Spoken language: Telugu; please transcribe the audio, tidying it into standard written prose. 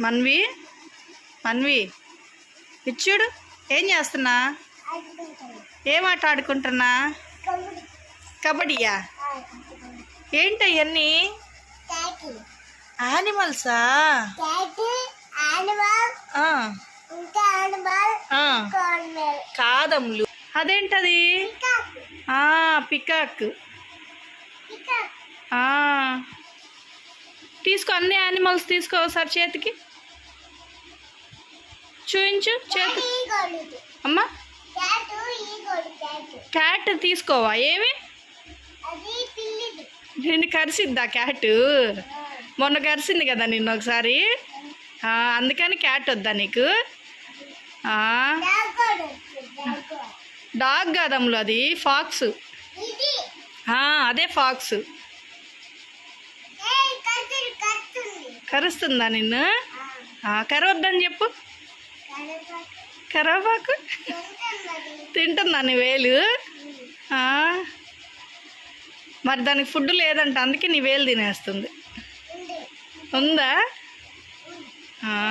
మన్వి మన్వి ఇచ్చుడు ఏం చేస్తున్నా? ఏం ఆట ఆడుకుంటున్నా? కబడ్డీయా? ఏంటవన్నీ? యానిమల్సా? కాదమ్ములు. అదేంటది? పికాక్. తీసుకో, అన్ని యానిమల్స్ తీసుకో ఒకసారి చేతికి చూయించు. చేతి అమ్మా, క్యాట్ తీసుకోవా? ఏమి నిన్ను కరిసిద్దా క్యాట్? మొన్న కరిసింది కదా నిన్ను ఒకసారి, అందుకని క్యాట్ వద్దా నీకు? డాగ్ కాదమ్ములు, అది ఫాక్స్. అదే ఫాక్స్. కరుస్తుందా నిన్ను? కరవద్దని చెప్పు. కరవబాకు. తింటుందా నీ వేలు? మరి దానికి ఫుడ్ లేదంట, అందుకే నీ వేలు తినేస్తుంది. ఉందా?